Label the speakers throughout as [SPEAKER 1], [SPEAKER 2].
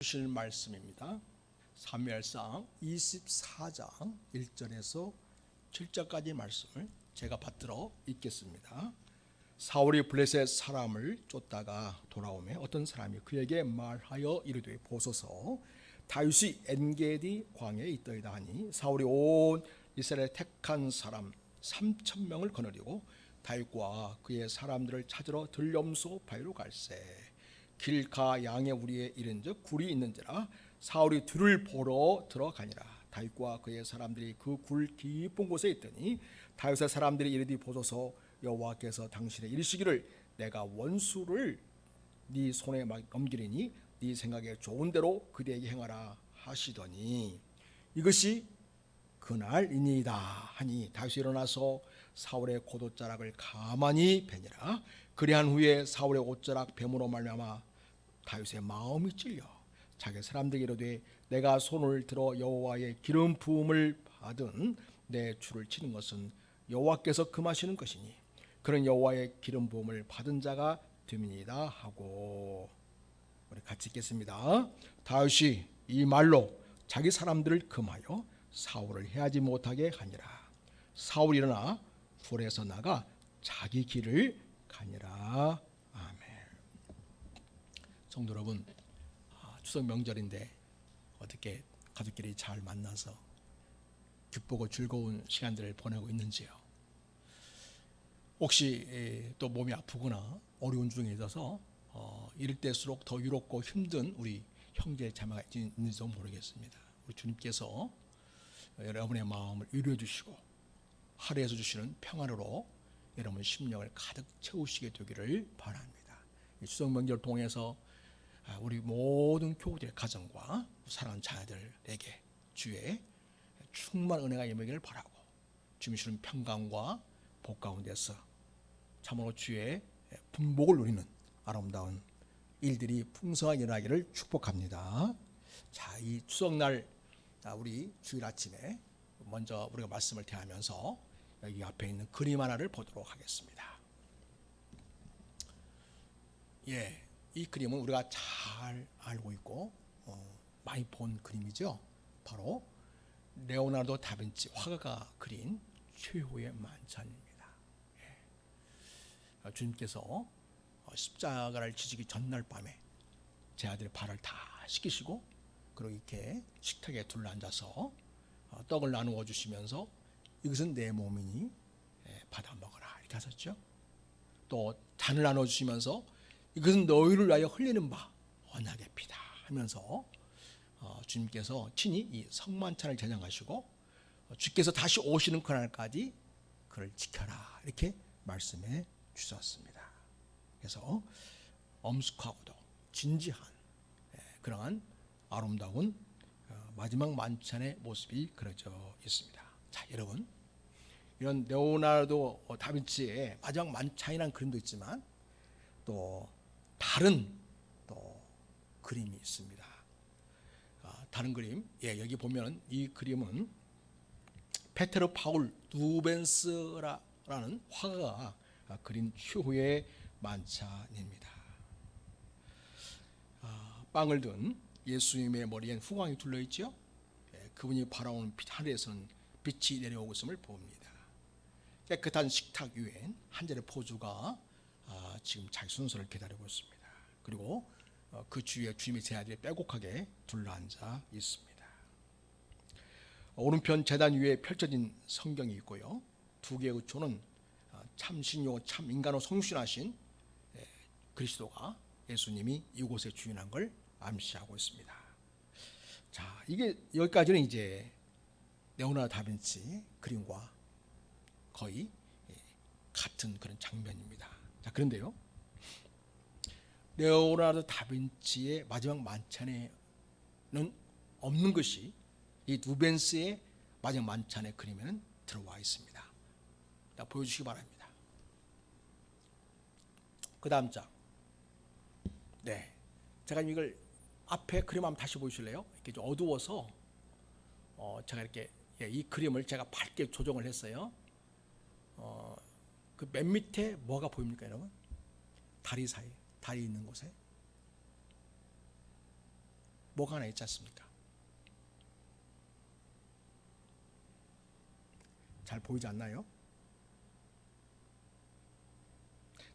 [SPEAKER 1] 주실 말씀입니다. 사무엘상 24장 1절에서 7절까지 말씀을 제가 받들어 읽겠습니다. 사울이 블레셋 사람을 쫓다가 돌아오매 어떤 사람이 그에게 말하여 이르되 보소서 다윗이 엔게디 광야에 있더이다 하니 사울이 온 이스라엘에 택한 사람 3,000명을 거느리고 다윗과 그의 사람들을 찾으러 들염소 바위로 갈새 길가 양의 우리에 이른즉 굴이 있는지라 사울이 들을 보러 들어가니라. 다윗과 그의 사람들이 그 굴 깊은 곳에 있더니 다윗의 사람들이 이르되 보소서 여호와께서 당신의 이르시기를 내가 원수를 네 손에 넘기리니 네 생각에 좋은 대로 그대에게 행하라 하시더니 이것이 그날이니이다 하니 다윗이 일어나서 사울의 겉옷자락을 가만히 베니라. 그리한 후에 사울의 옷자락 뱀으로 말미암아 다윗의 마음이 찔려 자기 사람들에게 이르되 내가 손을 들어 여호와의 기름 부음을 받은 내 주를 치는 것은 여호와께서 금하시는 것이니 그런 여호와의 기름 부음을 받은 자가 됨이니이다 하고. 우리 같이 읽겠습니다. 다윗이 이 말로 자기 사람들을 금하여 사울을 해하지 못하게 하니라. 사울이 일어나 굴에서 나가 자기 길을 가니라. 아멘. 성도 여러분, 추석 명절인데 어떻게 가족끼리 잘 만나서 기쁘고 즐거운 시간들을 보내고 있는지요? 혹시 또 몸이 아프거나 어려운 중에 있어서 이럴 때일수록 더 유롭고 힘든 우리 형제 자매가 있는지도 모르겠습니다. 우리 주님께서 여러분의 마음을 위로해 주시고 하루에서 주시는 평안으로 여러분 심령을 가득 채우시게 되기를 바랍니다. 이 추석 명절 통해서 우리 모든 교우들의 가정과 사랑하는 자녀들에게 주의 충만한 은혜가 임하기를 바라고 주님 주시는 평강과 복 가운데서 참으로 주의 분복을 누리는 아름다운 일들이 풍성하게 일어나기를 축복합니다. 자, 이 추석날 우리 주일 아침에 먼저 우리가 말씀을 대하면서 여기 앞에 있는 그림 하나를 보도록 하겠습니다. 이 그림은 우리가 잘 알고 있고 많이 본 그림이죠. 바로 레오나르도 다빈치 화가가 그린 최후의 만찬입니다. 주님께서 십자가를 지시기 전날 밤에 제 아들의 발을 다 씻기시고 그리고 이렇게 식탁에 둘러앉아서 떡을 나누어 주시면서 이것은 내 몸이니 받아 먹어라 이렇게 하셨죠. 또 잔을 나눠 주시면서 이것은 너희를 위하여 흘리는 바 언약의 피다 하면서 주님께서 친히 이 성만찬을 제정하시고 주께서 다시 오시는 그날까지 그를 지켜라 이렇게 말씀해 주셨습니다. 그래서 엄숙하고도 진지한 그러한 아름다운 마지막 만찬의 모습이 그려져 있습니다. 자, 여러분, 이런 레오나르도 다빈치의 마지막 만찬이라는 그림도 있지만 또 다른 또 그림이 있습니다. 다른 그림, 여기 보면 이 그림은 페테르 파울 누벤스라는 화가가 그린 휴후의 만찬입니다. 빵을 든 예수님의 머리엔 후광이 둘러 있죠. 그분이 바라오는 하늘에서는 빛이 내려오고 있음을 봅니다. 깨끗한 식탁 위엔 한 자리의 포주가 지금 자기 순서를 기다리고 있습니다. 그리고 그 주위에 주님의 제 아들이 빼곡하게 둘러앉아 있습니다. 오른편 제단 위에 펼쳐진 성경이 있고요. 두 개의 의초는 참신이요 참 인간으로 성신하신 그리스도가 예수님이 이곳에 주인한 걸 암시하고 있습니다. 자, 이게 여기까지는 이제 레오나르도 다빈치 그림과 거의 같은 그런 장면입니다. 자, 그런데요, 레오나르도 다빈치의 마지막 만찬에는 없는 것이 이 누벤스의 마지막 만찬의 그림에는 들어와 있습니다. 자, 보여주시기 바랍니다. 그 다음 장. 네, 제가 이걸 앞에 그림 한번 다시 보여주실래요? 이렇게 좀 어두워서 제가 이렇게 이 그림을 제가 밝게 조정을 했어요. 그 맨 밑에 뭐가 보입니까, 여러분? 다리 사이, 다리 있는 곳에 뭐가 하나 있지 않습니까? 잘 보이지 않나요?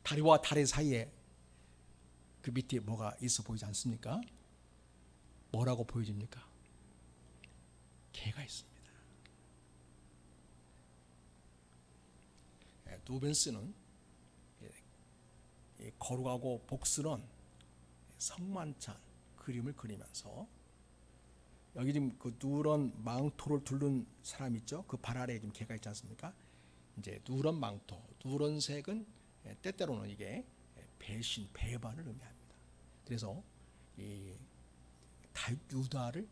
[SPEAKER 1] 다리와 다리 사이에 그 밑에 뭐가 있어 보이지 않습니까? 뭐라고 보여집니까? 개가 있습니다. 누벤스는 거룩하고 복스러운 성만찬 그림을 그리면서 여기 지금 그 누런 망토를 두른 사람 있죠? 그 발 아래에 지금 개가 있지 않습니까? 이제 누런 망토, 누런 색은 때때로는 이게 배신, 배반을 의미합니다. 그래서 이 유다를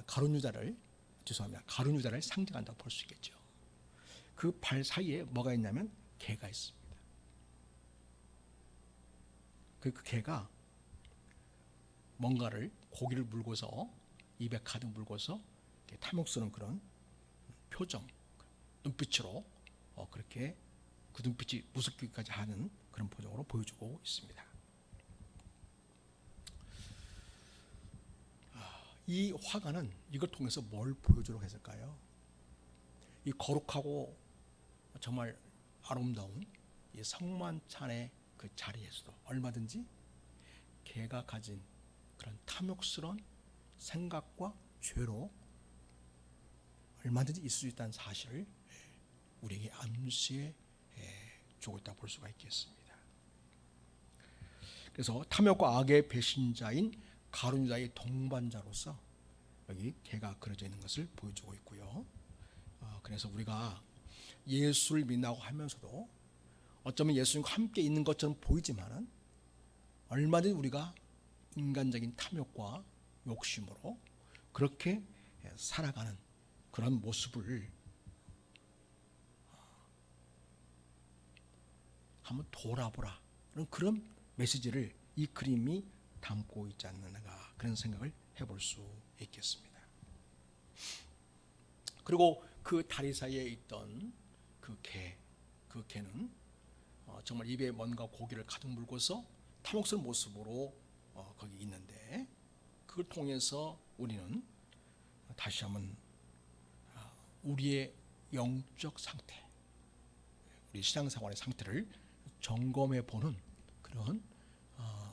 [SPEAKER 1] 가룟 유다를 상징한다고 볼 수 있겠죠. 그 발 사이에 뭐가 있냐면 개가 있습니다. 그 개가 뭔가를 고기를 물고서 입에 가득 물고서 탐욕스러운 그런 표정, 눈빛으로 그렇게 그 눈빛이 무섭기까지 하는 그런 표정으로 보여주고 있습니다. 이 화가는 이걸 통해서 뭘 보여주려고 했을까요? 이 거룩하고 정말 아름다운 이 성만찬의 그 자리에서도 얼마든지 개가 가진 그런 탐욕스러운 생각과 죄로 얼마든지 있을 수 있다는 사실을 우리에게 암시해 주고 있다고 볼 수가 있겠습니다. 그래서 탐욕과 악의 배신자인 가룟 유다의 동반자로서 여기 개가 그려져 있는 것을 보여주고 있고요. 그래서 우리가 예수를 믿는다고 하면서도 어쩌면 예수님과 함께 있는 것처럼 보이지만은 얼마든지 우리가 인간적인 탐욕과 욕심으로 그렇게 살아가는 그런 모습을 한번 돌아보라 그런 메시지를 이 그림이 담고 있지 않는가 그런 생각을 해볼 수 있겠습니다. 그리고 그 다리 사이에 있던 그 개는 정말 입에 뭔가 고기를 가득 물고서 탐욕스러운 모습으로 거기 있는데 그걸 통해서 우리는 다시 한번 우리의 영적 상태, 우리 신앙생활의 상태를 점검해 보는 그런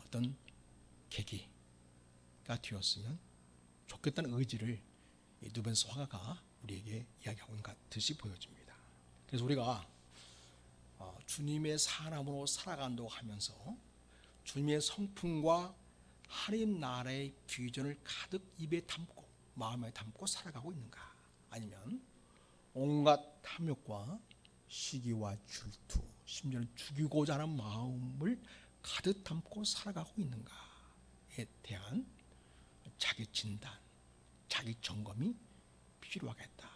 [SPEAKER 1] 어떤 계기가 되었으면 좋겠다는 의지를 이 누벤스 화가가 우리에게 이야기하고 있는 것 같듯이 보여집니다. 그래서 우리가 주님의 사람으로 살아간다고 하면서 주님의 성품과 하나님 나라의 비전을 가득 입에 담고 마음에 담고 살아가고 있는가, 아니면 온갖 탐욕과 시기와 질투, 심지어는 죽이고자 하는 마음을 가득 담고 살아가고 있는가에 대한 자기 진단, 자기 점검이 필요하겠다.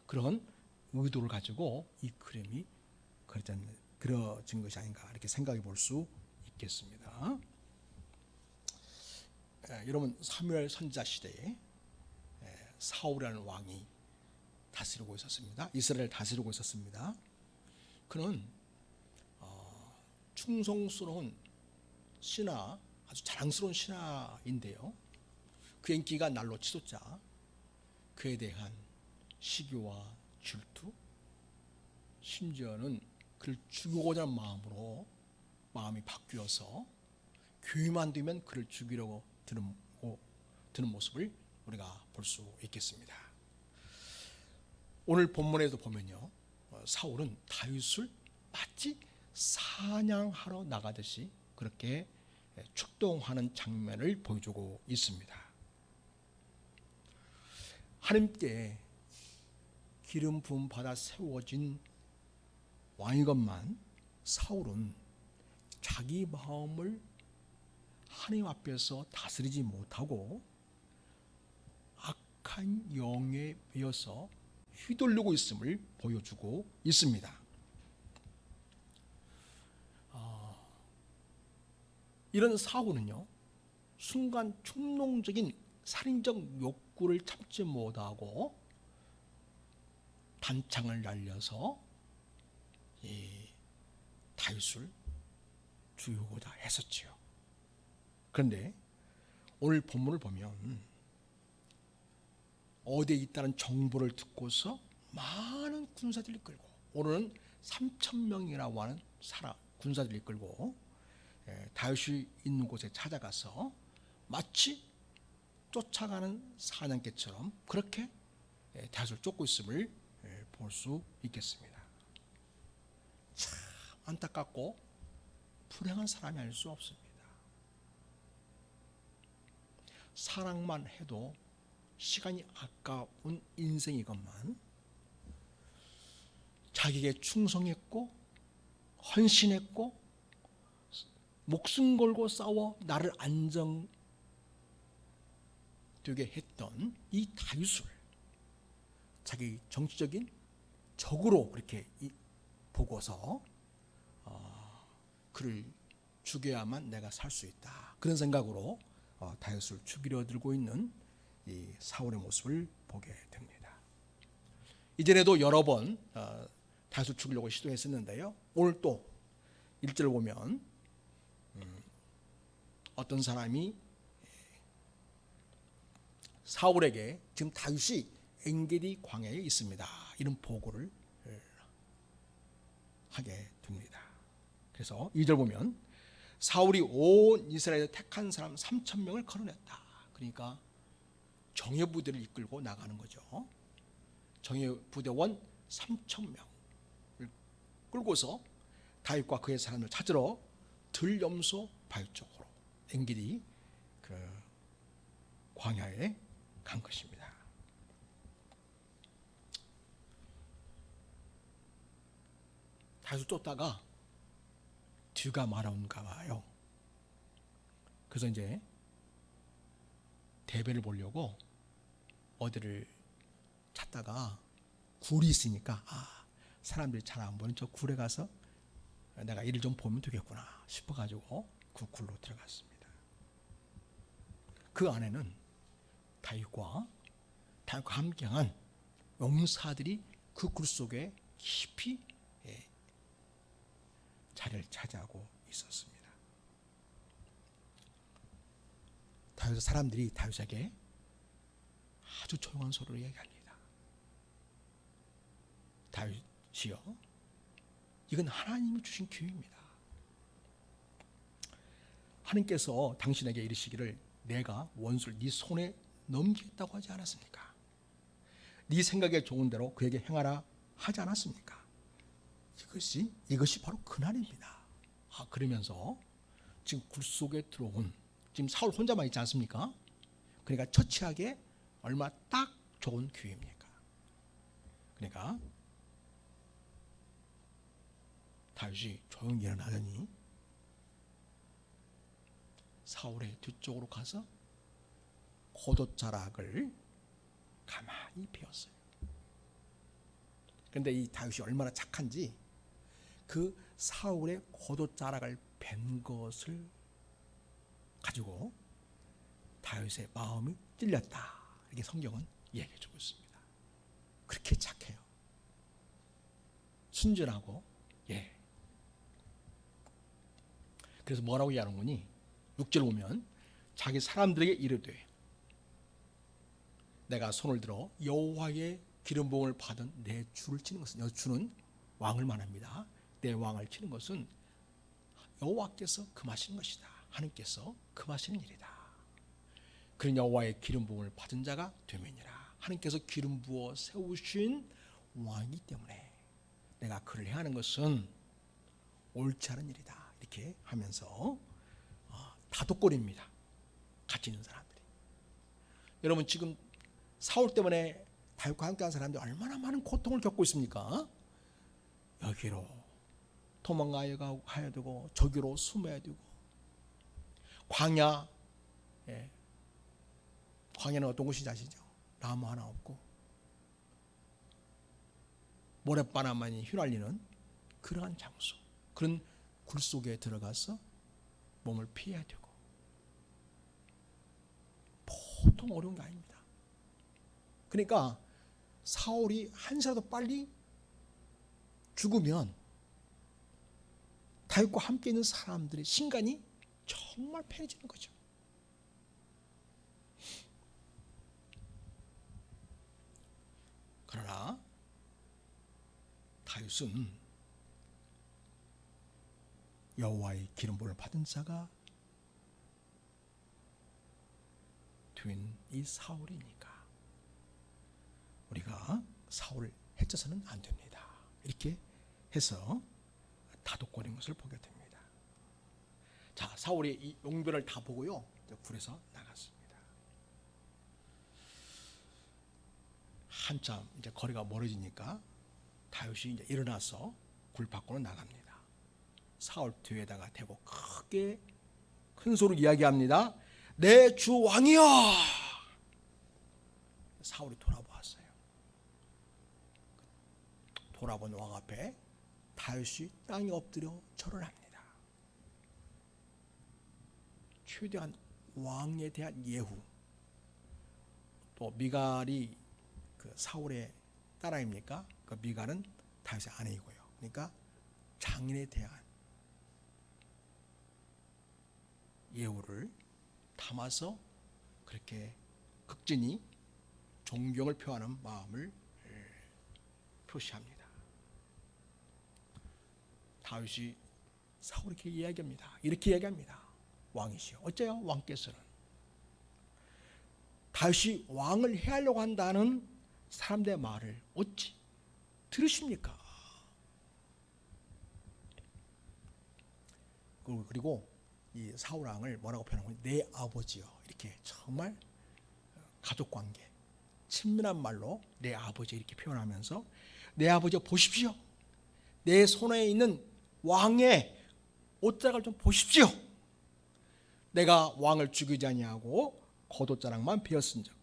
[SPEAKER 1] 그런 의도를 가지고 이 그림이 그려진 것이 아닌가 이렇게 생각해 볼 수 있겠습니다. 여러분, 사무엘 선지자 시대에 사울이라는 왕이 다스리고 있었습니다. 이스라엘을 다스리고 있었습니다. 그는 충성스러운 신하, 아주 자랑스러운 신하인데요. 그 인기가 날로 치솟자 그에 대한 시기와 질투, 심지어는 그를 죽이고자 하는 마음으로 마음이 바뀌어서 기회만 되면 그를 죽이려고 드는 모습을 우리가 볼 수 있겠습니다. 오늘 본문에도 보면요, 사울은 다윗을 마치 사냥하러 나가듯이 그렇게 출동하는 장면을 보여주고 있습니다. 하나님께 기름 부음 받아 세워진 왕이건만 사울은 자기 마음을 하나님 앞에서 다스리지 못하고 악한 영에 매여서 휘둘리고 있음을 보여주고 있습니다. 이런 사울은요, 순간 충동적인 살인적 욕구를 참지 못하고 단창을 날려서 다윗을 죽이고자 했었지요. 그런데 오늘 본문을 보면 어디에 있다는 정보를 듣고서 많은 군사들이 끌고, 오늘은 3,000명이라고 하는 군사들이 끌고 다윗이 있는 곳에 찾아가서 마치 쫓아가는 사냥개처럼 그렇게 다윗을 쫓고 있음을 볼 수 있겠습니다. 참 안타깝고 불행한 사람이 아닐 수 없습니다. 사랑만 해도 시간이 아까운 인생이건만 자기에게 충성했고 헌신했고 목숨 걸고 싸워 나를 안정되게 했던 이 다윗을 자기 정치적인 적으로 그렇게 보고서 그를 죽여야만 내가 살 수 있다, 그런 생각으로 다윗을 죽이려 들고 있는 이 사울의 모습을 보게 됩니다. 이전에도 여러 번 다윗을 죽이려고 시도했었는데요, 오늘 또 1절을 보면 어떤 사람이 사울에게 지금 다윗이 엔게디 광야에 있습니다, 이런 보고를 하게 됩니다. 그래서 2절 보면 사울이 온 이스라엘에 택한 사람 3,000명을 거론했다. 그러니까 정예 부대를 이끌고 나가는 거죠. 정예 부대원 3,000명을 끌고서 다윗과 그의 사람을 찾으러 들염소 바위 쪽으로 엔게디 그 광야에 간 것입니다. 다윗을 쫓다가 뒤가 말아온가 봐요. 그래서 이제 대변을 보려고 어디를 찾다가 굴이 있으니까 사람들이 잘 안 보는 저 굴에 가서 내가 이를 좀 보면 되겠구나 싶어가지고 그 굴로 들어갔습니다. 그 안에는 다윗과 함께한 용사들이 그 굴 속에 깊이 자리를 차지하고 있었습니다. 사람들이 다윗에게 아주 조용한 소리로 얘기합니다. 다윗이여, 이건 하나님이 주신 기회입니다. 하나님께서 당신에게 이르시기를 내가 원수를 네 손에 넘기겠다고 하지 않았습니까? 네 생각에 좋은 대로 그에게 행하라 하지 않았습니까? 이것이 바로 그날입니다. 그러면서 지금 굴 속에 들어온, 지금 사울 혼자만 있지 않습니까? 그러니까 처치하기에 얼마나 딱 좋은 기회입니까? 그러니까 다윗이 조용히 일어나더니 사울의 뒤쪽으로 가서 겉옷자락을 가만히 베었어요. 그런데 이 다윗이 얼마나 착한지 그 사울의 겉옷자락을 벤 것을 가지고 다윗의 마음이 찔렸다, 이렇게 성경은 얘기해 주고 있습니다. 그렇게 착해요. 순전하고. 그래서 뭐라고 얘기하는 거니? 6절 보면 자기 사람들에게 이르되 내가 손을 들어 여호와의 기름 부음을 받은 내 주를 치는 것은, 주는 왕을 말합니다. 내 왕을 치는 것은 여호와께서 금하시는 것이다. 하나님께서 금하시는 일이다. 그런 여호와의 기름 부음을 받은 자가 되면이라. 하나님께서 기름 부어 세우신 왕이기 때문에 내가 그를 행하는 것은 옳지 않은 일이다, 이렇게 하면서 다독거립니다. 같이 있는 사람들이. 여러분, 지금 사울 때문에 다윗과 함께한 사람들이 얼마나 많은 고통을 겪고 있습니까? 여기로 도망가야 되고 저기로 숨어야 되고, 광야는 어떤 곳인지 아시죠? 나무 하나 없고 모래바람만이 휘날리는 그러한 장소, 그런 굴 속에 들어가서 몸을 피해야 되고, 보통 어려운 게 아닙니다. 그러니까 사울이 한시라도 빨리 죽으면 다윗과 함께 있는 사람들의 신간이 정말 편해지는 거죠. 그러나 다윗은 여호와의 기름 부음을 받은 자가 된 이 사울이니까 우리가 사울을 해쳐서는 안 됩니다. 이렇게 해서 다독거린 것을 보게 됩니다. 자, 사울이 이 용변을 다 보고요, 굴에서 나갔습니다. 한참 이제 거리가 멀어지니까 다윗이 이제 일어나서 굴 밖으로 나갑니다. 사울 뒤에다가 대고 크게 큰 소리로 이야기합니다. 내 주 왕이여! 사울이 돌아보았어요. 돌아본 왕 앞에 다윗이 땅에 엎드려 절을 합니다. 최대한 왕에 대한 예후. 또 미갈이 그 사울의 딸아입니까? 그 미갈은 다윗의 아내이고요. 그러니까 장인에 대한 예우를 담아서 그렇게 극진히 존경을 표하는 마음을 표시합니다. 다윗이 사울에게 이야기합니다. 이렇게 이야기합니다. 왕이시여. 어째요? 왕께서는 다윗이 왕을 해하려고 한다는 사람들의 말을 어찌 들으십니까? 그리고 이 사울 왕을 뭐라고 표현하면 내 아버지요. 이렇게 정말 가족관계 친밀한 말로 내 아버지 이렇게 표현하면서 내 아버지 보십시오. 내 손에 있는 왕의 옷자락을 좀 보십시오. 내가 왕을 죽이지 아니하고 겉옷자락만 베었은즉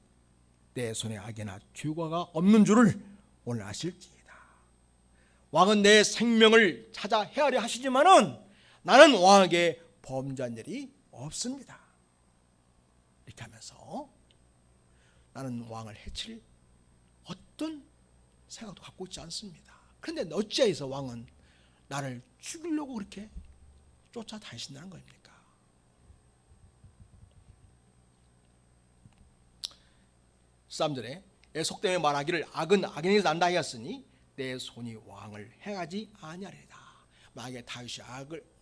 [SPEAKER 1] 내 손에 악이나 죄과가 없는 줄을 오늘 아실지이다. 왕은 내 생명을 찾아 헤아려 하시지만은 나는 왕에게 범죄한 일이 없습니다. 이렇게 하면서 나는 왕을 해칠 어떤 생각도 갖고 있지 않습니다. 그런데 어찌해서 왕은 나를 죽이려고 그렇게 쫓아다니신다는 겁니까? 사람들의 속됨에 말하기를 악은 악인에게서 난다 하였으니 내 손이 왕을 행하지 아니하리이다. 만약에 다윗이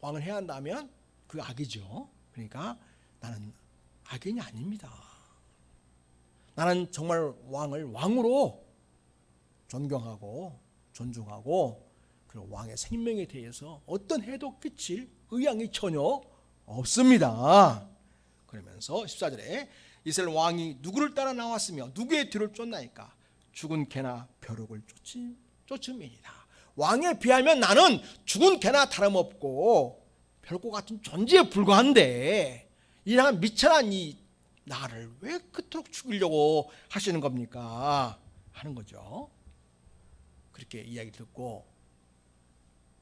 [SPEAKER 1] 왕을 해야 한다면 그 악이죠. 그러니까 나는 악인이 아닙니다. 나는 정말 왕을 왕으로 존경하고 존중하고 그리고 왕의 생명에 대해서 어떤 해도 끼칠 의향이 전혀 없습니다. 그러면서 14절에 이스라엘 왕이 누구를 따라 나왔으며 누구의 뒤를 쫓나이까? 죽은 개나 벼룩을 쫓음이니라. 왕에 비하면 나는 죽은 개나 다름없고 벼룩과 같은 존재에 불과한데 이러한 미천한 이 나를 왜 그토록 죽이려고 하시는 겁니까? 하는 거죠. 그렇게 이야기 듣고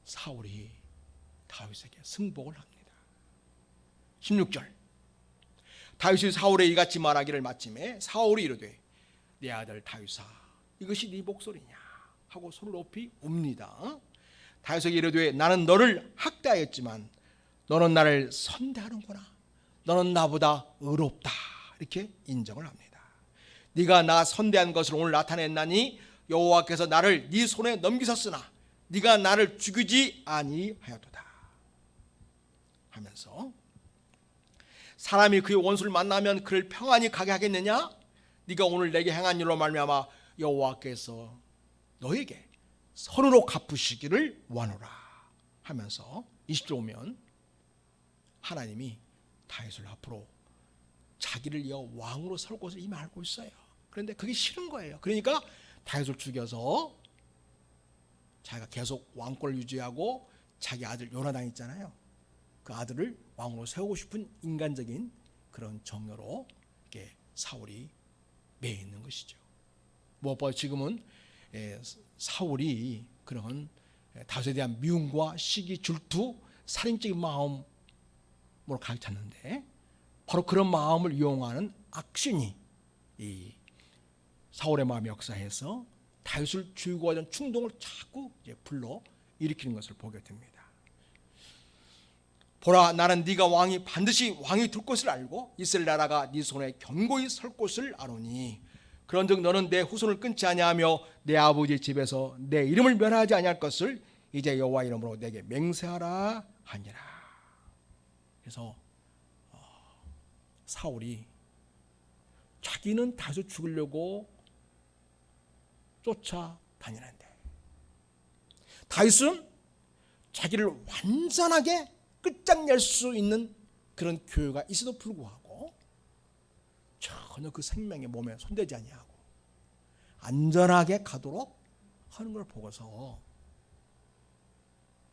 [SPEAKER 1] 사울이 다윗에게 승복을 합니다. 16절 다윗이 사울에 이같이 말하기를 마침에 사울이 이르되 내 아들 다윗아 이것이 네 목소리냐 하고 손을 높이 웁니다. 다윗에게 이르되 나는 너를 학대하였지만 너는 나를 선대하는구나. 너는 나보다 의롭다. 이렇게 인정을 합니다. 네가 나 선대한 것을 오늘 나타냈나니 여호와께서 나를 네 손에 넘기셨으나 네가 나를 죽이지 아니하였도다 하면서 사람이 그의 원수를 만나면 그를 평안히 가게 하겠느냐? 네가 오늘 내게 행한 일로 말미암아 여호와께서 너에게 선으로 갚으시기를 원하노라 하면서 20절 오면 하나님이 다윗을 앞으로 자기를 이어 왕으로 설 것을 이미 알고 있어요. 그런데 그게 싫은 거예요. 그러니까 다윗을 죽여서 자기가 계속 왕권을 유지하고 자기 아들 요나단 있잖아요. 그 아들을 왕으로 세우고 싶은 인간적인 그런 정열로 이렇게 사울이 매여 있는 것이죠. 무엇보다 지금은 사울이 그런 다윗에 대한 미움과 시기, 질투, 살인적인 마음으로 가득 찼는데 바로 그런 마음을 이용하는 악신이 이 사울의 마음의 역사에서 다윗을 죽이고 하던 충동을 자꾸 불러 일으키는 것을 보게 됩니다. 보라 나는 네가 반드시 왕이 될 것을 알고 이스라엘 나라가 네 손에 견고히 설 것을 아노니 그런즉 너는 내 후손을 끊지 아니하며 내 아버지 집에서 내 이름을 멸하지 아니할 것을 이제 여호와 이름으로 내게 맹세하라 하니라. 그래서 사울이 자기는 다윗을 죽이려고 쫓아다니는데 다윗은 자기를 완전하게 끝장낼 수 있는 그런 교회가 있어도 불구하고 전혀 그 생명의 몸에 손대지 아니하고 안전하게 가도록 하는 걸 보고서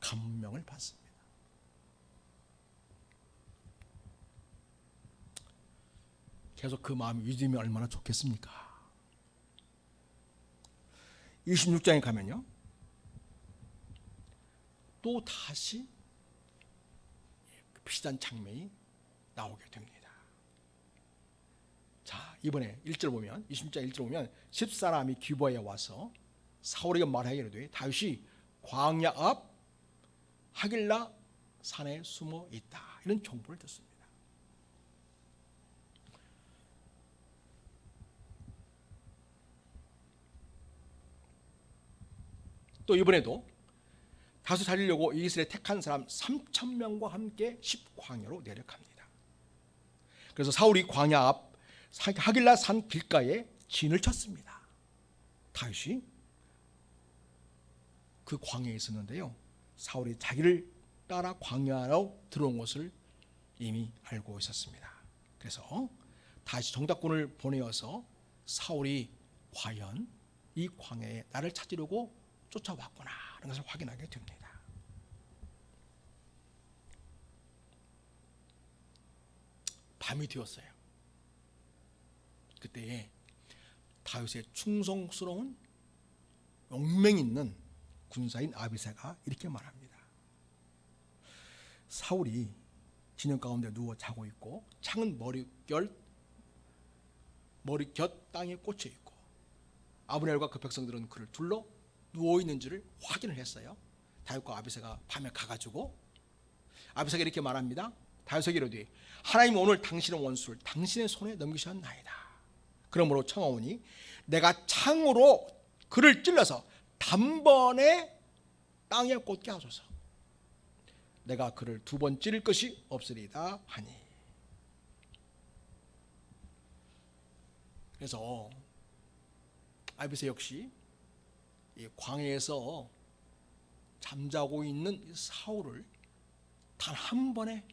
[SPEAKER 1] 감명을 받습니다. 계속 그 마음이 유지되면 얼마나 좋겠습니까? 26장에 가면요, 또 다시 비슷한 장면이 나오게 됩니다. 자, 이번에 1절 보면, 26장 1절 보면 10사람이 기브아에 와서 사울에게 말하기를 이르되 다윗이 광야 앞 하길라 산에 숨어 있다, 이런 정보를 듣습니다. 또 이번에도 다윗을 살리려고 이스라엘 택한 사람 3,000명과 함께 10광야로 내려갑니다. 그래서 사울이 광야 앞 하길라 산 길가에 진을 쳤습니다. 다윗이 그 광야에 있었는데요, 사울이 자기를 따라 광야로 들어온 것을 이미 알고 있었습니다. 그래서 다시 정탐꾼을 보내어서 사울이 과연 이 광야에 나를 찾으려고 쫓아왔구나 하는 것을 확인하게 됩니다. 밤이 되었어요. 그때에 다윗의 충성스러운 용맹 있는 군사인 아비새가 이렇게 말합니다. 사울이 진영 가운데 누워 자고 있고 창은 머리 곁 땅에 꽂혀 있고 아브넬과 그 백성들은 그를 둘러 누워 있는지를 확인을 했어요. 다윗과 아비새가 밤에 가가지고 아비새가 이렇게 말합니다. 다윗에게 이르되 하나님이 오늘 당신의 원수를 당신의 손에 넘기셨나이다. 그러므로 청하오니 내가 창으로 그를 찔러서 단번에 땅에 꽂게 하소서. 내가 그를 2번 찌를 것이 없으리다 하니. 그래서 아비새 역시 이 광야에서 잠자고 있는 사울을 단 한 번에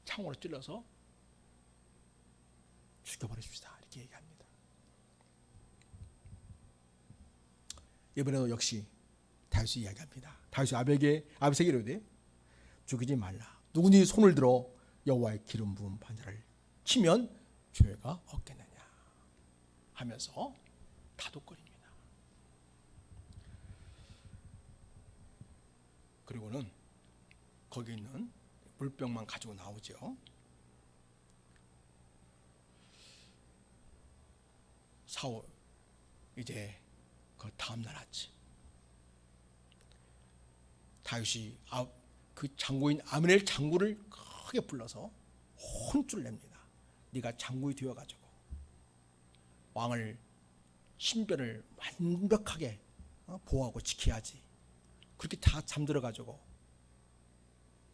[SPEAKER 1] 창으로 찔러서 죽여버리십시다, 이렇게 얘기합니다. 이번에도 역시 다윗이 이야기합니다. 다윗이 아비새에게 이르되 죽이지 말라. 누구니 손을 들어 여호와의 기름 부은 반야를 치면 죄가 없겠느냐 하면서 다독거립니다. 그리고는 거기 있는 물병만 가지고 나오죠. 사울 이제 그 다음날 아침 다윗이 그 장구인 아므넬 장구를 크게 불러서 혼쭐 냅니다. 네가 장구이 되어가지고 왕을 신변을 완벽하게 보호하고 지켜야지. 그렇게 다 잠들어가지고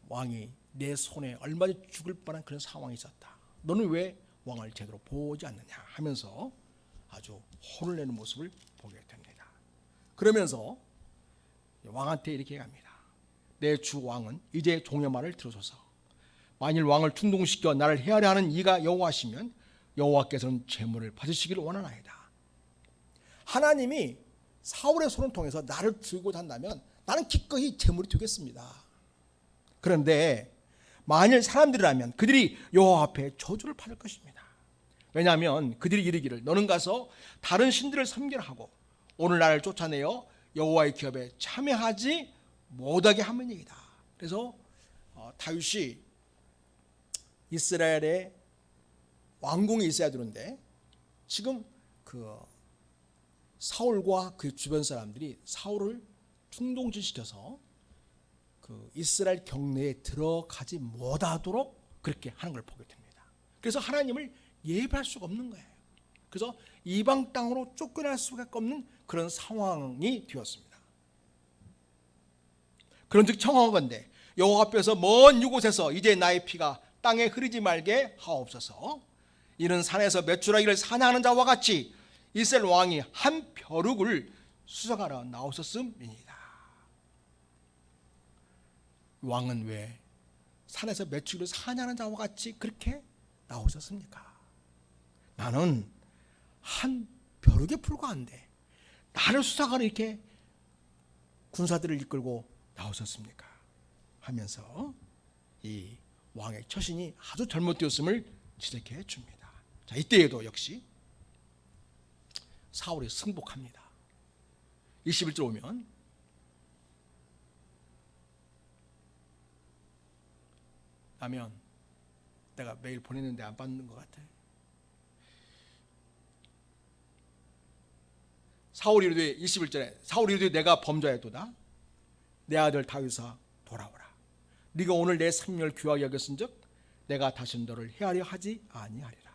[SPEAKER 1] 왕이 내 손에 얼마든지 죽을 뻔한 그런 상황이 있었다. 너는 왜 왕을 제대로 보호하지 않느냐 하면서 아주 혼을 내는 모습을 보게 됩니다. 그러면서 왕한테 이렇게 합니다. 내 주 왕은 이제 종의 말을 들으소서. 만일 왕을 충동시켜 나를 헤아려 하는 이가 여호와시면 여호와께서는 재물을 받으시기를 원하나이다. 하나님이 사울의 손을 통해서 나를 들고 산다면 나는 기꺼이 재물이 되겠습니다. 그런데 만일 사람들이라면 그들이 여호와 앞에 저주를 받을 것입니다. 왜냐하면 그들이 이르기를 너는 가서 다른 신들을 섬기라 하고 오늘 나를 쫓아내어 여호와의 기업에 참여하지 못하게 함이니이다. 그래서 다윗이 이스라엘의 왕궁에 있어야 되는데 지금 그 사울과 그 주변 사람들이 사울을 충동질시켜서 그 이스라엘 경내에 들어가지 못하도록 그렇게 하는 걸 보게 됩니다. 그래서 하나님을 예배할 수가 없는 거예요. 그래서 이방 땅으로 쫓겨날 수밖에 없는 그런 상황이 되었습니다. 그런즉 청하건대 여호와 앞에서 먼 이곳에서 이제 나의 피가 땅에 흐르지 말게 하옵소서. 이는 산에서 메추라기를 사냥하는 자와 같이 이스라엘 왕이 한 벼룩을 수색하러 나오셨음이니이다. 왕은 왜 산에서 메추라기를 사냥하는 자와 같이 그렇게 나오셨습니까? 나는 한 벼룩에 불과한데 나를 수색하러 이렇게 군사들을 이끌고 나오셨습니까? 하면서 이 왕의 처신이 아주 잘못되었음을 지적해 줍니다. 자, 이때에도 역시 사울이 승복합니다. 21절 오면 라면 내가 메일 보냈는데 안 받는 것 같아. 사울이 이르되 21절에 사울이 이르되 내가 범죄하였도다. 내 아들 다윗아 돌아오라. 네가 오늘 내 생명을 귀하게 여겼은즉 내가 다시 너를 해하려 하지 아니하리라.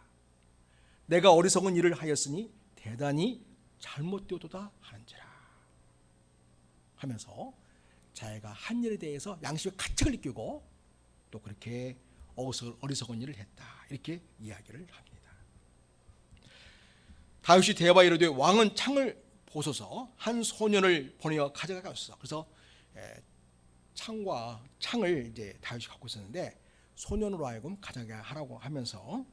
[SPEAKER 1] 내가 어리석은 일을 하였으니 대단히 잘못되었도다 하는지라 하면서 자기가 한 일에 대해서 양심의 가책을 느끼고 또 그렇게 어리석은 일을 했다 이렇게 이야기를 합니다. 다윗이 대바에 이르되 왕은 창을 보소서 한 소년을 보내어 가져가겠소. 그래서 창을 이제 다윗이 갖고 있었는데 소년으로 하여금 가져가게 하라고 하면서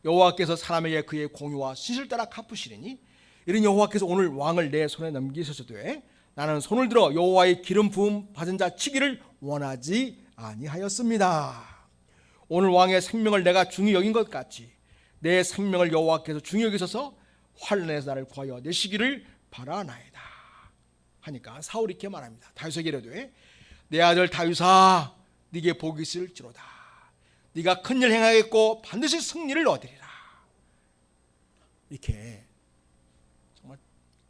[SPEAKER 1] 여호와께서 사람에게 그의 공의와 신실을 따라 갚으시리니 이는 여호와께서 오늘 왕을 내 손에 넘기셨으되 나는 손을 들어 여호와의 기름 부음 받은 자 치기를 원하지 아니하였습니다. 오늘 왕의 생명을 내가 중히 여긴 것 같이 내 생명을 여호와께서 중히 여기셔서 환난에서 나를 구하여 내시기를 바라나이다 하니까 사울이 이렇게 말합니다. 다윗에게 이르되 내 아들 다윗아 네게 복이 있을지로다. 네가 큰 일 행하겠고 반드시 승리를 얻으리라. 이렇게 정말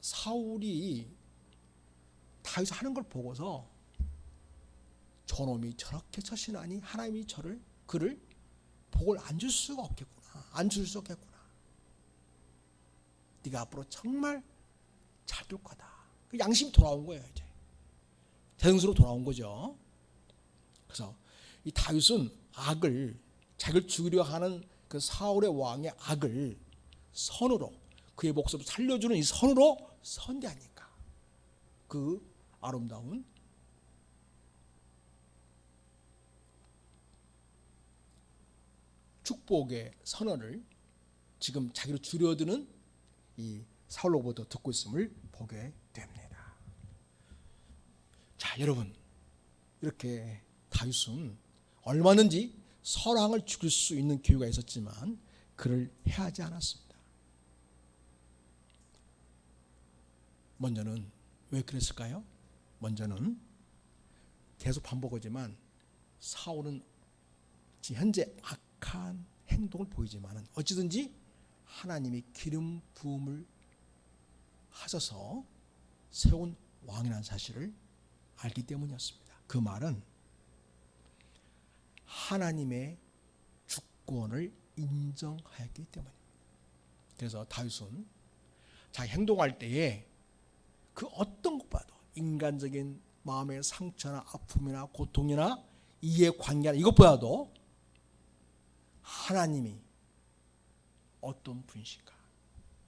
[SPEAKER 1] 사울이 다윗이 하는 걸 보고서 저놈이 저렇게 처신하니 하나님이 그를 복을 안 줄 수가 없겠구나. 안 줄 수 없겠구나. 네가 앞으로 정말 잘 될 거다. 양심이 돌아온 거예요. 이제 대승수로 돌아온 거죠. 그래서 이 다윗은 악을 자기를 죽이려 하는 그 사울의 왕의 악을 선으로 그의 목숨을 살려주는 이 선으로 선대하니까 그 아름다운 축복의 선언을 지금 자기로 줄여드는 이 사울로부터 듣고 있음을 보게 됩니다. 자, 여러분 이렇게 다윗은 얼마든지 설왕을 죽일 수 있는 기회가 있었지만 그를 해하지 않았습니다. 먼저는 왜 그랬을까요? 먼저는 계속 반복하지만 사울은 현재 악한 행동을 보이지만 어찌든지 하나님이 기름 부음을 하셔서 세운 왕이라는 사실을 알기 때문이었습니다. 그 말은 하나님의 주권을 인정하였기 때문입니다. 그래서 다윗은 자기 행동할 때에 그 어떤 것보다도 인간적인 마음의 상처나 아픔이나 고통이나 이해관계나 이것보다도 하나님이 어떤 분이신가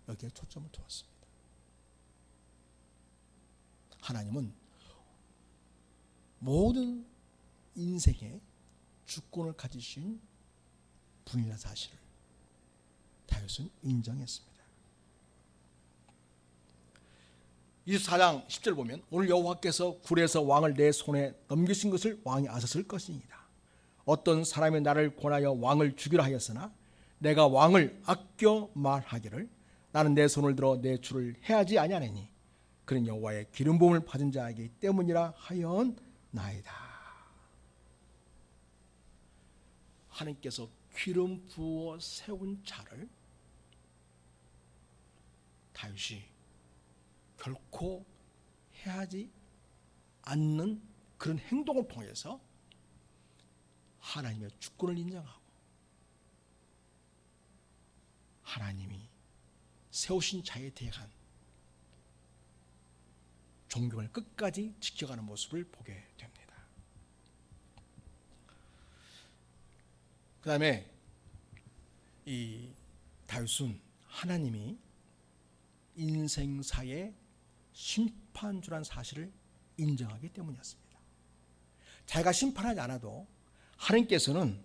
[SPEAKER 1] 여기에 초점을 두었습니다. 하나님은 모든 인생에 주권을 가지신 분이라는 사실을 다윗은 인정했습니다. 24장 10절 보면 오늘 여호와께서 굴에서 왕을 내 손에 넘기신 것을 왕이 아셨을 것이니이다. 어떤 사람이 나를 권하여 왕을 죽이라 하였으나 내가 왕을 아껴 말하기를 나는 내 손을 들어 내 주를 해하지 아니하나니 그는 여호와의 기름 부음을 받은 자이기 때문이라 하였나이다. 하나님께서 기름 부어 세운 자를 다윗이 결코 해하지 않는 그런 행동을 통해서 하나님의 주권을 인정하고 하나님이 세우신 자에 대한 존경을 끝까지 지켜가는 모습을 보게 됩니다. 그 다음에 이 다윗은 하나님이 인생사의 심판주란 사실을 인정하기 때문이었습니다. 자기가 심판하지 않아도 하나님께서는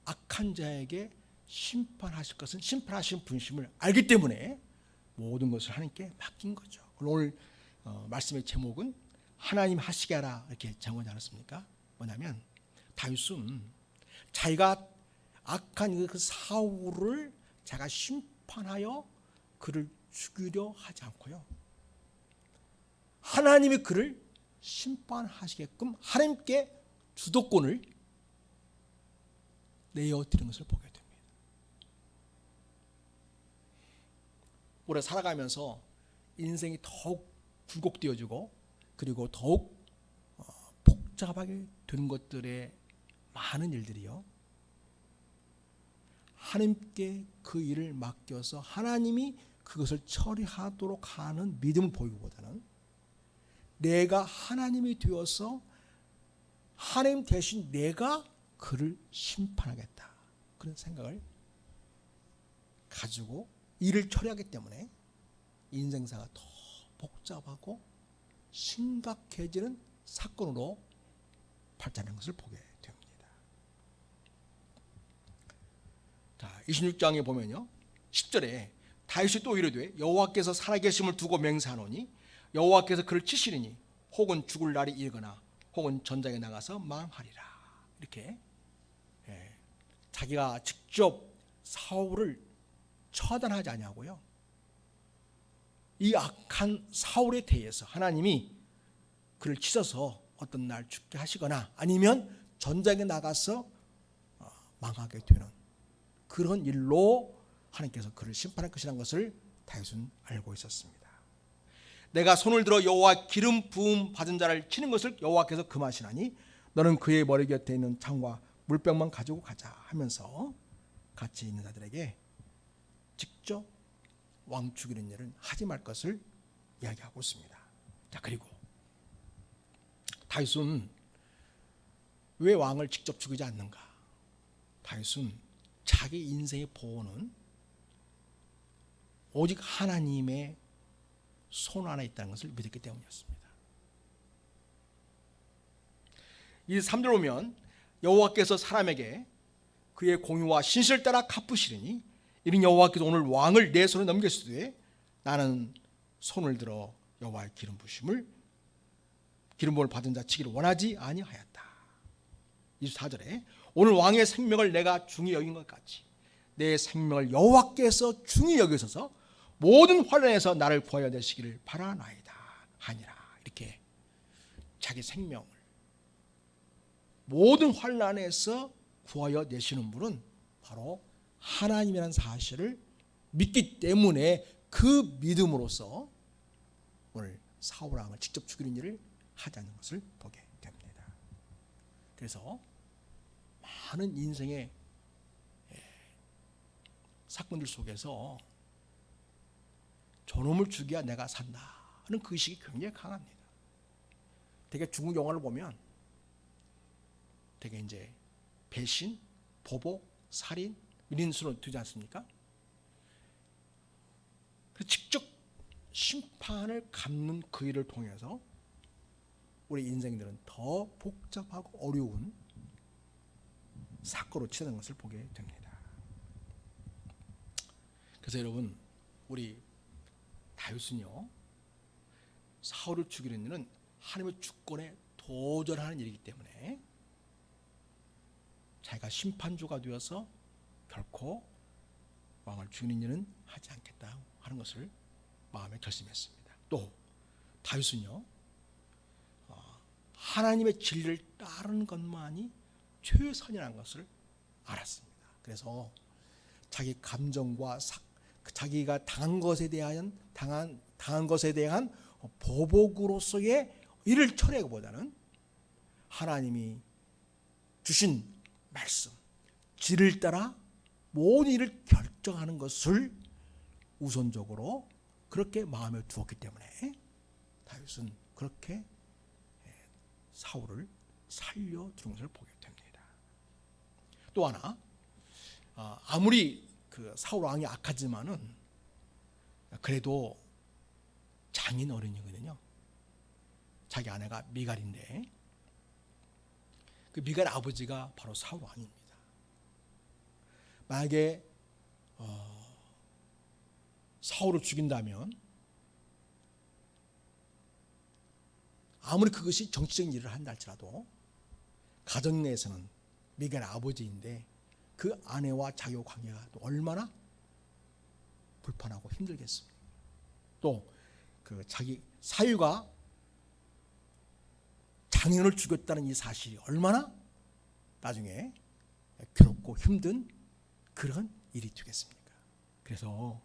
[SPEAKER 1] 악한 자에게 심판하실 것은 심판하시는 분심을 알기 때문에 모든 것을 하나님께 맡긴 거죠. 오늘 말씀의 제목은 하나님 하시게 하라 이렇게 정하지 않았습니까? 뭐냐면 다윗은 자기가 악한 그 사울을 자기가 심판하여 그를 죽이려 하지 않고요, 하나님이 그를 심판하시게끔 하나님께 주도권을 내어드리는 것을 보게 됩니다. 오래 살아가면서 인생이 더욱 굴곡되어지고 그리고 더욱 복잡하게 되는 것들의 많은 일들이요, 하나님께 그 일을 맡겨서 하나님이 그것을 처리하도록 하는 믿음을 보이기보다는 내가 하나님이 되어서 하나님 대신 내가 그를 심판하겠다, 그런 생각을 가지고 일을 처리하기 때문에 인생사가 더 복잡하고 심각해지는 사건으로 발전하는 것을 보게 됩니다. 자, 26장에 보면요, 10절에 다윗이 또 이르되 여호와께서 살아계심을 두고 맹세하노니 여호와께서 그를 치시리니 혹은 죽을 날이 이르거나 혹은 전장에 나가서 망하리라. 이렇게 자기가 직접 사울을 처단하지 아니하고요, 이 악한 사울에 대해서 하나님이 그를 치셔서 어떤 날 죽게 하시거나 아니면 전장에 나가서 망하게 되는 그런 일로 하나님께서 그를 심판할 것이라는 것을 다윗은 알고 있었습니다. 내가 손을 들어 여호와 기름 부음 받은 자를 치는 것을 여호와께서 금하시나니 너는 그의 머리 곁에 있는 창과 물병만 가지고 가자 하면서 같이 있는 자들에게 직접 왕 죽이는 일은 하지 말 것을 이야기하고 있습니다. 자, 그리고 다윗은 왜 왕을 직접 죽이지 않는가? 다윗은 자기 인생의 보호는 오직 하나님의 손 안에 있다는 것을 믿었기 때문이었습니다. 이 3절 보면 여호와께서 사람에게 그의 공의와 신실을 따라 갚으시리니 이는 여호와께서 오늘 왕을 내 손에 넘겼으되 나는 손을 들어 여호와의 기름 부음을 받은 자 치기를 원하지 아니하였다. 24절에 오늘 왕의 생명을 내가 중히 여긴 것 같이 내 생명을 여호와께서 중히 여기셔서 모든 환난에서 나를 구하여 내시기를 바라나이다 하니라. 이렇게 자기 생명을 모든 환난에서 구하여 내시는 분은 바로 하나님이라는 사실을 믿기 때문에 그 믿음으로써 오늘 사울 왕을 직접 죽이는 일을 하지 않는 것을 보게 됩니다. 그래서 많은 인생의 사건들 속에서 저놈을 죽여야 내가 산다 하는 그 의식이 굉장히 강합니다. 되게 중국 영화를 보면 되게 이제 배신, 보복, 살인 이런 수로 되지 않습니까? 직접 심판을 갚는 그 일을 통해서 우리 인생들은 더 복잡하고 어려운 사건으로 치닫는 것을 보게 됩니다. 그래서 여러분, 우리 다윗은요, 사울을 죽이는 일은 하나님의 주권에 도전하는 일이기 때문에 자기가 심판주가 되어서 결코 왕을 죽이는 일은 하지 않겠다 하는 것을 마음에 결심했습니다. 또 다윗은요, 하나님의 진리를 따르는 것만이 최선이라는 것을 알았습니다. 그래서 자기 감정과 자기가 당한 것에 대한 보복으로서의 일을 처리하기보다는 하나님이 주신 말씀, 진리를 따라 모든 일을 결정하는 것을 우선적으로 그렇게 마음에 두었기 때문에 다윗은 그렇게 사울을 살려두는 것을 보게 됩니다. 또 하나, 아무리 그 사울 왕이 악하지만은 그래도 장인 어른이거든요. 자기 아내가 미갈인데 그 미갈 아버지가 바로 사울 왕입니다. 만약에 사울을 죽인다면 아무리 그것이 정치적인 일을 한다 할지라도 가정 내에서는 미갈 아버지인데 그 아내와 자기 관계가 또 얼마나 불편하고 힘들겠습니까? 또 그 자기 사유가 장인을 죽였다는 이 사실이 얼마나 나중에 괴롭고 힘든 그런 일이 되겠습니까? 그래서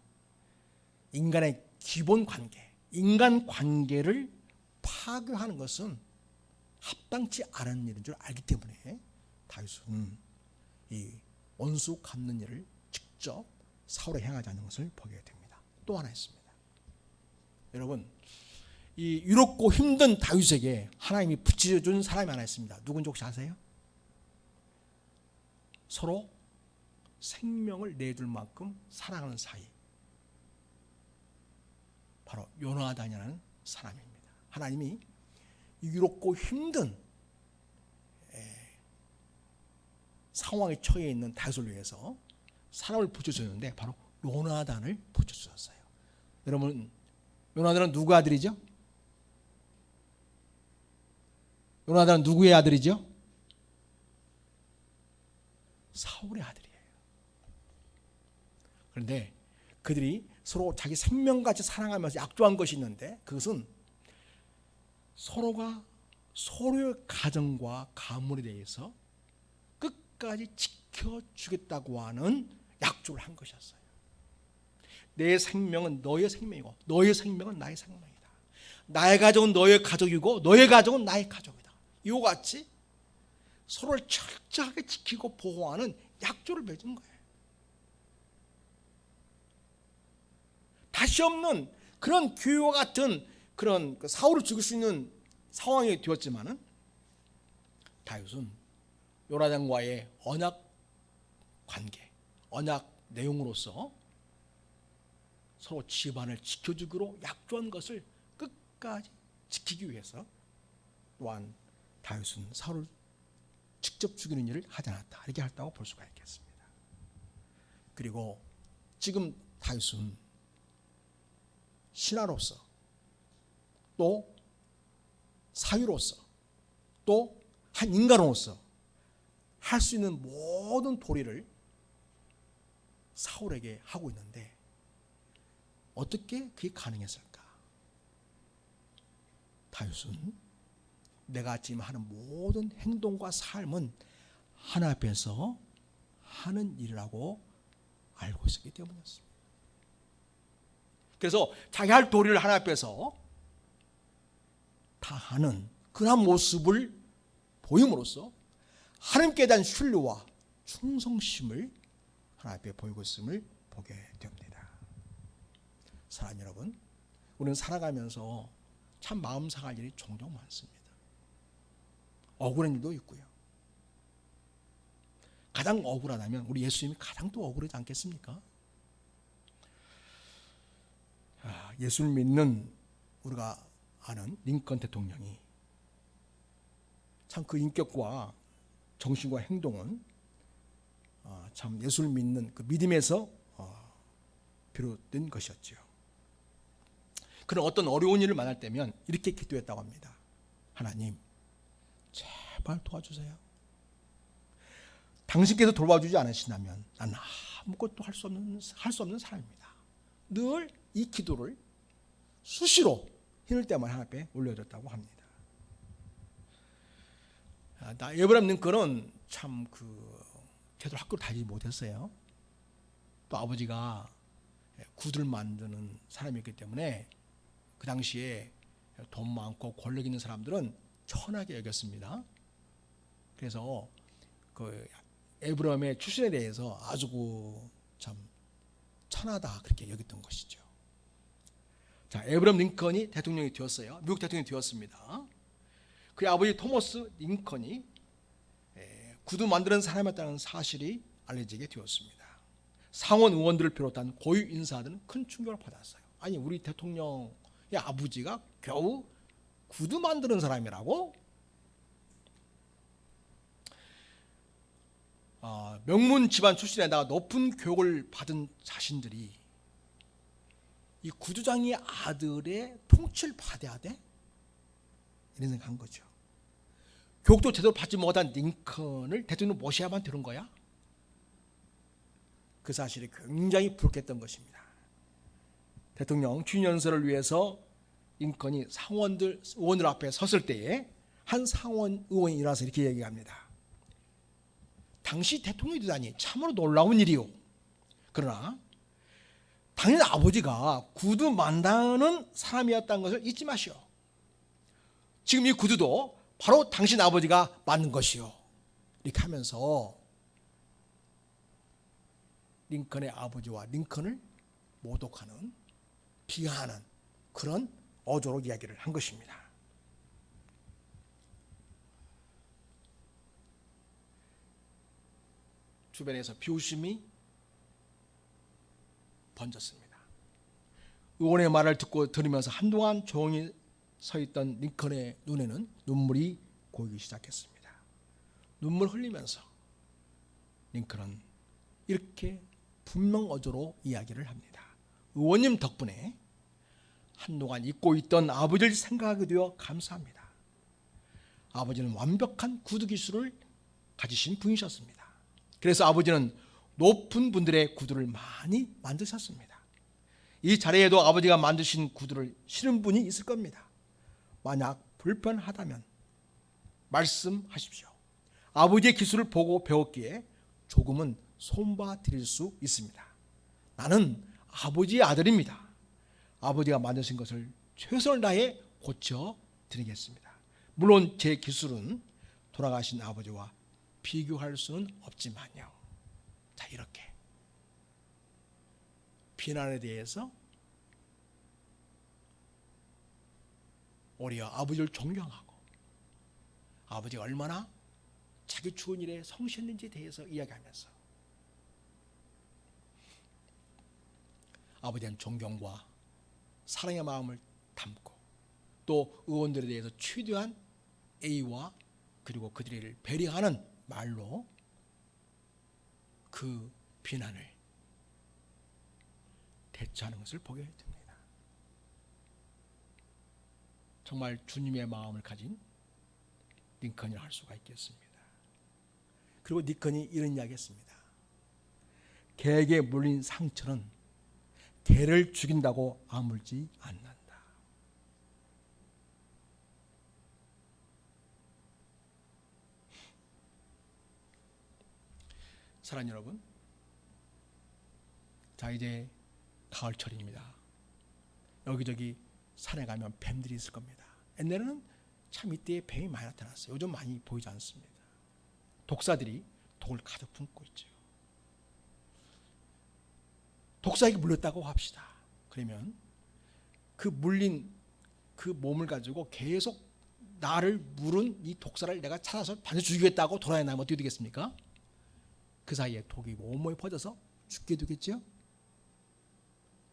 [SPEAKER 1] 인간의 기본 관계, 인간 관계를 파괴하는 것은 합당치 않은 일인 줄 알기 때문에 다윗은 이 원수 갚는 일을 직접 사울에 행하지 않는 것을 보게 됩니다. 또 하나 있습니다. 여러분, 이 유롭고 힘든 다윗에게 하나님이 붙여준 사람이 하나 있습니다. 누군지 혹시 아세요? 서로 생명을 내줄 만큼 사랑하는 사이, 바로 요나단이라는 사람입니다. 하나님이 유롭고 힘든 상황에 처해 있는 다윗을 위해서 사람을 붙여주셨는데 바로 요나단을 붙여주셨어요. 여러분, 요나단은 누구의 아들이죠? 요나단은 누구의 아들이죠? 사울의 아들이에요. 그런데 그들이 서로 자기 생명같이 사랑하면서 약조한 것이 있는데 그것은 서로가 서로의 가정과 가문에 대해서 끝까지 지켜주겠다고 하는 약조를 한 것이었어요. 내 생명은 너의 생명이고 너의 생명은 나의 생명이다. 나의 가족은 너의 가족이고 너의 가족은 나의 가족이다. 이와 같이 서로를 철저하게 지키고 보호하는 약조를 맺은 거예요. 다시 없는 그런 교회와 같은 그런 사울을 죽일 수 있는 상황이 되었지만은 다윗은 요나단과의 언약 관계, 언약 내용으로서 서로 집안을 지켜주기로 약조한 것을 끝까지 지키기 위해서 또한 다윗은 사울을 직접 죽이는 일을 하지 않았다. 이렇게 했다고 볼 수가 있겠습니다. 그리고 지금 다윗은 신하로서 또 사유로서 또 한 인간으로서 할 수 있는 모든 도리를 사울에게 하고 있는데 어떻게 그게 가능했을까? 다윗은 내가 지금 하는 모든 행동과 삶은 하나님 앞에서 하는 일이라고 알고 있었기 때문이었습니다. 그래서 자기 할 도리를 하나님 앞에서 다 하는 그런 모습을 보임으로써 하나님께 대한 신뢰와 충성심을 하나님 앞에 보이고 있음을 보게 됩니다. 사랑하는 여러분, 우리는 살아가면서 참 마음 상할 일이 종종 많습니다. 억울한 일도 있고요. 가장 억울하다면 우리 예수님이 가장 또 억울하지 않겠습니까? 예수를 믿는 우리가 아는 링컨 대통령이 참 그 인격과 정신과 행동은 참 예수를 믿는 그 믿음에서 비롯된 것이었죠. 그런 어떤 어려운 일을 만날 때면 이렇게 기도했다고 합니다. 하나님, 제발 도와주세요. 당신께서 돌봐주지 않으신다면 나는 아무것도 할 수 없는 사람입니다. 늘 이 기도를 수시로 힘을 때마다 하나님 앞에 올려드렸다고 합니다. 에브라임 링컨은 참 제대로 학교를 다니지 못했어요. 또 아버지가 구두를 만드는 사람이었기 때문에 그 당시에 돈 많고 권력 있는 사람들은 천하게 여겼습니다. 그래서 그 에브라임의 출신에 대해서 아주 참 천하다 그렇게 여겼던 것이죠. 자, 에브럼 링컨이 대통령이 되었어요. 미국 대통령이 되었습니다. 그의 아버지 토머스 링컨이 구두 만드는 사람이었다는 사실이 알려지게 되었습니다. 상원 의원들을 비롯한 고위 인사들은 큰 충격을 받았어요. 아니, 우리 대통령의 아버지가 겨우 구두 만드는 사람이라고? 명문 집안 출신에다가 높은 교육을 받은 자신들이 이 구두장의 아들의 통치를 받아야 돼? 이런 생각한 거죠. 교육도 제대로 받지 못한 링컨을 대통령 모셔야만 되는 거야? 그 사실이 굉장히 불쾌했던 것입니다. 대통령 취임연설을 위해서 링컨이 의원들 앞에 섰을 때에 한 상원 의원이 일어나서 이렇게 얘기합니다. 당시 대통령이 되다니 참으로 놀라운 일이요. 그러나 당연히 아버지가 구두 만드는 사람이었다는 것을 잊지 마시오. 지금 이 구두도 바로 당신 아버지가 만든 것이요. 이렇게 하면서 링컨의 아버지와 링컨을 모독하는, 비하하는 그런 어조로 이야기를 한 것입니다. 주변에서 비웃음이 번졌습니다. 의원의 말을 들으면서 한동안 조용히 서 있던 링컨의 눈에는 눈물이 고이기 시작했습니다. 눈물 흘리면서 링컨은 이렇게 분명 어조로 이야기를 합니다. 의원님 덕분에 한동안 잊고 있던 아버지를 생각하게 되어 감사합니다. 아버지는 완벽한 구두 기술을 가지신 분이셨습니다. 그래서 아버지는 높은 분들의 구두를 많이 만드셨습니다. 이 자리에도 아버지가 만드신 구두를 신은 분이 있을 겁니다. 만약 불편하다면 말씀하십시오. 아버지의 기술을 보고 배웠기에 조금은 손봐 드릴 수 있습니다. 나는 아버지의 아들입니다. 아버지가 만드신 것을 최선을 다해 고쳐 드리겠습니다. 물론 제 기술은 돌아가신 아버지와 비교할 수는 없지만요. 자, 이렇게 비난에 대해서 오히려 아버지를 존경하고 아버지가 얼마나 자기 죽은 일에 성실했는지에 대해서 이야기하면서 아버지는 존경과 사랑의 마음을 담고 또 의원들에 대해서 최대한 A와 그리고 그들을 배려하는 말로 그 비난을 대처하는 것을 보게 됩니다. 정말 주님의 마음을 가진 링컨이라 할 수가 있겠습니다. 그리고 링컨이 이런 이야기했습니다. 개에게 물린 상처는 개를 죽인다고 아물지 않는다. 사랑하는 여러분, 자, 이제 가을철입니다. 여기저기 산에 가면 뱀들이 있을 겁니다. 옛날에는 참 이때에 뱀이 많이 나타났어요. 요즘 많이 보이지 않습니다. 독사들이 독을 가득 품고 있죠. 독사에게 물렸다고 합시다. 그러면 그 물린 그 몸을 가지고 계속 나를 물은 이 독사를 내가 찾아서 반드시 죽이겠다고 돌아다니면 어떻게 되겠습니까? 그 사이에 독이 온몸에 퍼져서 죽게 되겠죠.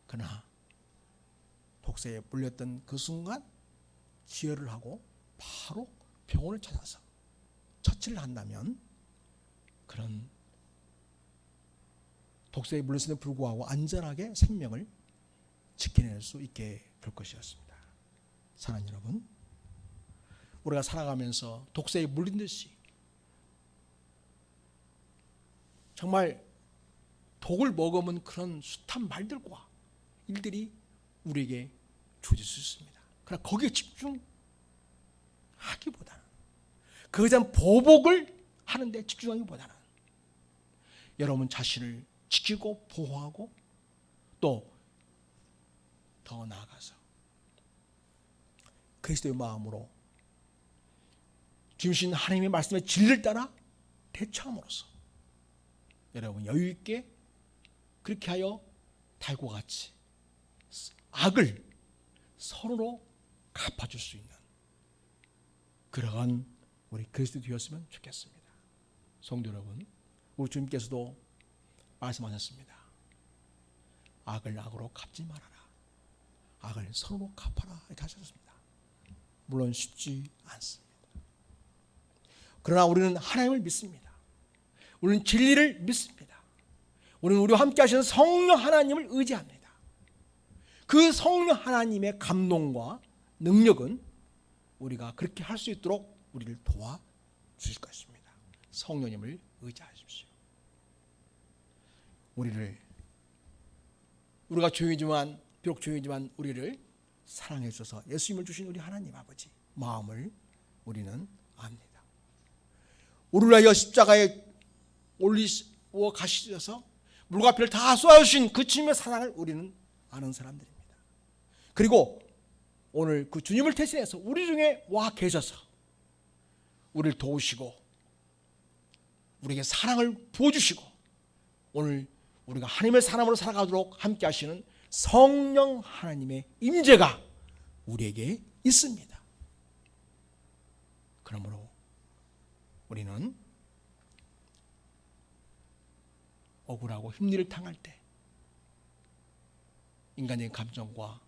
[SPEAKER 1] 그러나 독사에 물렸던 그 순간 지혈을 하고 바로 병원을 찾아서 처치를 한다면 그런 독사에 물렸음에도 불구하고 안전하게 생명을 지켜낼 수 있게 될 것이었습니다. 사랑하는 여러분, 우리가 살아가면서 독사에 물린 듯이 정말 독을 먹으면 그런 숱한 말들과 일들이 우리에게 주어질 수 있습니다. 그러나 거기에 집중하기보다는 그것에 대한 보복을 하는 데 집중하기보다는 여러분 자신을 지키고 보호하고 또 더 나아가서 그리스도의 마음으로 주신 하나님의 말씀의 진리를 따라 대처함으로써 여러분 여유 있게 그렇게 하여 달과 같이 악을 서로 갚아줄 수 있는 그러한 우리 그리스도 되었으면 좋겠습니다. 성도 여러분, 우리 주님께서도 말씀하셨습니다. 악을 악으로 갚지 말아라. 악을 서로 갚아라. 이렇게 하셨습니다. 물론 쉽지 않습니다. 그러나 우리는 하나님을 믿습니다. 우리는 진리를 믿습니다. 우리는 우리와 함께 하시는 성령 하나님을 의지합니다. 그 성령 하나님의 감동과 능력은 우리가 그렇게 할 수 있도록 우리를 도와주실 것입니다. 성령님을 의지하십시오. 우리가 조용히지만, 비록 조용히지만 우리를 사랑해 주셔서 예수님을 주신 우리 하나님 아버지 마음을 우리는 압니다. 우리를 위하여 십자가에 올리고 가시셔서 물과 피를 다 쏟아주신 그 주님의 사랑을 우리는 아는 사람들입니다. 그리고 오늘 그 주님을 대신해서 우리 중에 와 계셔서 우리를 도우시고 우리에게 사랑을 부어주시고 오늘 우리가 하나님의 사람으로 살아가도록 함께 하시는 성령 하나님의 임재가 우리에게 있습니다. 그러므로 우리는 억울하고 힘들을 당할 때 인간적인 감정과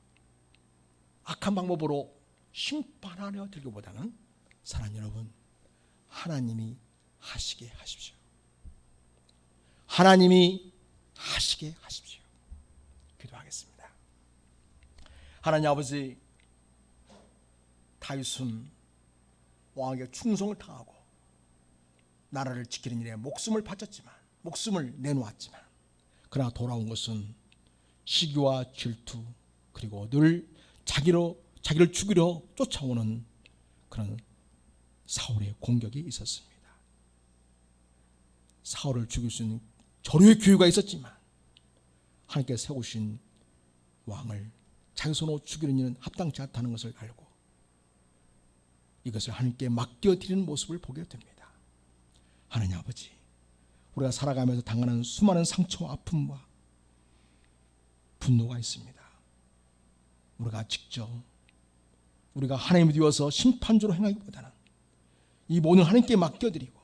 [SPEAKER 1] 악한 방법으로 심판하려 들기보다는 사랑하는 여러분, 하나님이 하시게 하십시오. 하나님이 하시게 하십시오. 기도하겠습니다. 하나님 아버지, 다윗은 왕에게 충성을 다하고 나라를 지키는 일에 목숨을 바쳤지만, 목숨을 내놓았지만, 그러나 돌아온 것은 시기와 질투, 그리고 늘 자기를 죽이려 쫓아오는 그런 사울의 공격이 있었습니다. 사울을 죽일 수 있는 절호의 기회가 있었지만 하나님께서 세우신 왕을 자기 손으로 죽이는 일은 합당치 않다는 것을 알고 이것을 하나님께 맡겨드리는 모습을 보게 됩니다. 하나님 아버지, 우리가 살아가면서 당하는 수많은 상처와 아픔과 분노가 있습니다. 우리가 하나님이 되어서 심판주로 행하기보다는 이 모든 하나님께 맡겨드리고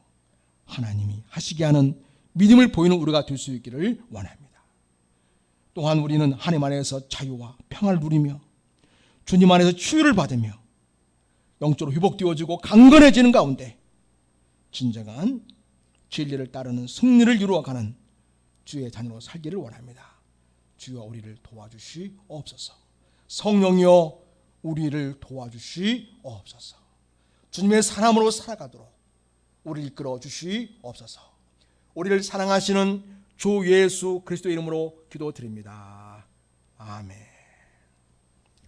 [SPEAKER 1] 하나님이 하시게 하는 믿음을 보이는 우리가 될 수 있기를 원합니다. 또한 우리는 하나님 안에서 자유와 평안을 누리며 주님 안에서 치유를 받으며 영적으로 회복되어지고 강건해지는 가운데 진정한 진리를 따르는 승리를 이루어가는 주의 자녀로 살기를 원합니다. 주여 우리를 도와주시옵소서. 성령이여 우리를 도와주시옵소서. 주님의 사람으로 살아가도록 우리를 이끌어 주시옵소서. 우리를 사랑하시는 주 예수 그리스도의 이름으로 기도드립니다. 아멘.